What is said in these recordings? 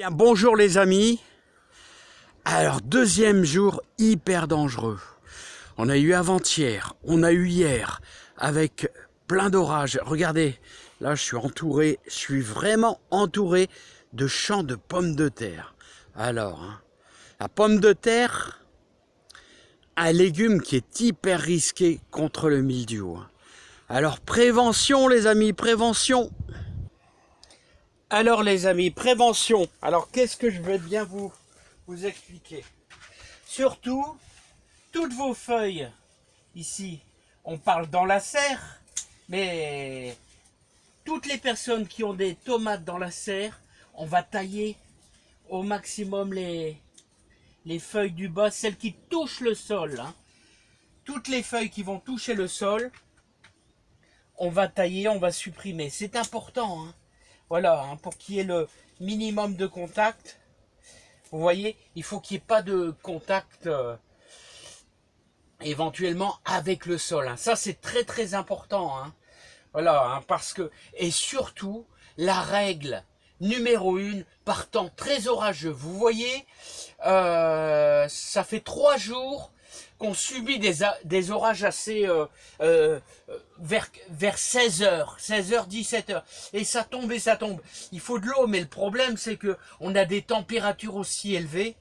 Bien, bonjour les amis. Alors, deuxième jour hyper dangereux. On a eu avant-hier, on a eu hier, avec plein d'orages. Regardez, là je suis entouré, je suis vraiment entouré de champs de pommes de terre. Alors, la pomme de terre, un légume qui est hyper risqué contre le mildiou. Alors, prévention les amis, prévention. Alors les amis, prévention. Alors qu'est-ce que je vais bien vous expliquer? Surtout, toutes vos feuilles, ici, on parle dans la serre, mais toutes les personnes qui ont des tomates dans la serre, on va tailler au maximum les feuilles du bas, celles qui touchent le sol. Toutes les feuilles qui vont toucher le sol, on va tailler, on va supprimer. C'est important, Voilà, pour qu'il y ait le minimum de contact. Vous voyez, il faut qu'il n'y ait pas de contact éventuellement avec le sol. Ça, c'est très très important. Voilà, parce que, et surtout, la règle numéro 1, par temps très orageux. Vous voyez, ça fait 3 jours qu'on subit des orages assez vers 16h, 17h. Et ça tombe et ça tombe. Il faut de l'eau, mais le problème, c'est que on a des températures aussi élevées.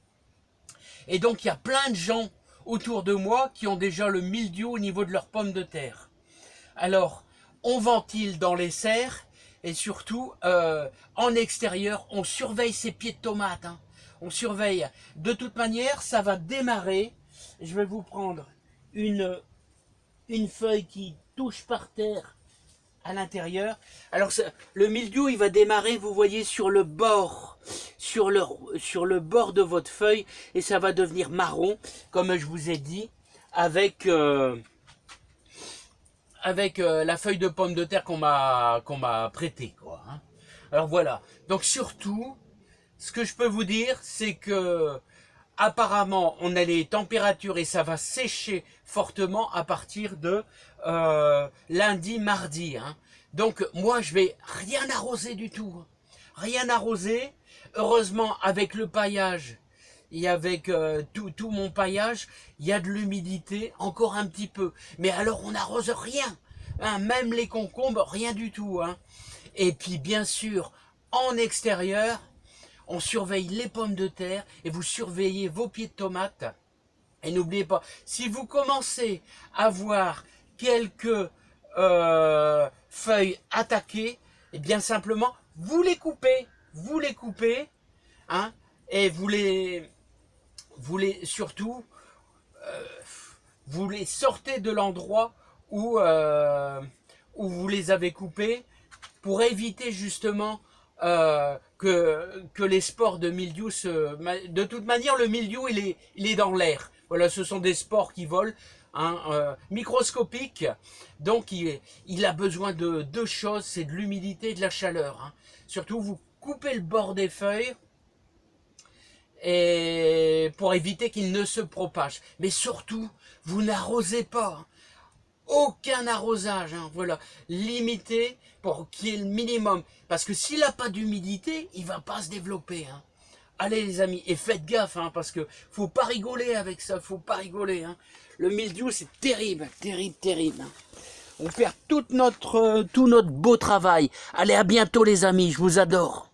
Et donc, il y a plein de gens autour de moi qui ont déjà le mildiou au niveau de leurs pommes de terre. Alors, on ventile dans les serres et surtout, en extérieur, on surveille ces pieds de tomates. On surveille. De toute manière, ça va démarrer. Je vais vous prendre une feuille qui touche par terre à l'intérieur. Alors le mildiou, il va démarrer, vous voyez, sur le bord, sur le bord de votre feuille, et ça va devenir marron, comme je vous ai dit, avec la feuille de pomme de terre qu'on m'a prêtée, quoi. Alors voilà. Donc surtout, ce que je peux vous dire, c'est que apparemment, on a les températures et ça va sécher fortement à partir de lundi, mardi. Donc, moi, je vais rien arroser du tout. Rien arroser. Heureusement, avec le paillage et avec tout mon paillage, il y a de l'humidité, encore un petit peu. Mais alors, on n'arrose rien. Même les concombres, rien du tout. Et puis, bien sûr, en extérieur, on surveille les pommes de terre et vous surveillez vos pieds de tomates. Et n'oubliez pas, si vous commencez à voir quelques feuilles attaquées, et bien simplement, vous les coupez, et surtout, vous les sortez de l'endroit où vous les avez coupés pour éviter justement que les spores de mildiou de toute manière, le mildiou, il est dans l'air. Voilà, ce sont des spores qui volent, microscopiques. Donc, il a besoin de 2 choses, c'est de l'humidité et de la chaleur. Surtout, vous coupez le bord des feuilles et pour éviter qu'il ne se propage. Mais surtout, vous n'arrosez pas. Aucun arrosage, voilà, limité pour qu'il y ait le minimum. Parce que s'il n'a pas d'humidité, il ne va pas se développer. Allez les amis, et faites gaffe, parce que faut pas rigoler avec ça, faut pas rigoler. Le mildiou, c'est terrible, terrible, terrible. On perd tout notre beau travail. Allez, à bientôt les amis, je vous adore.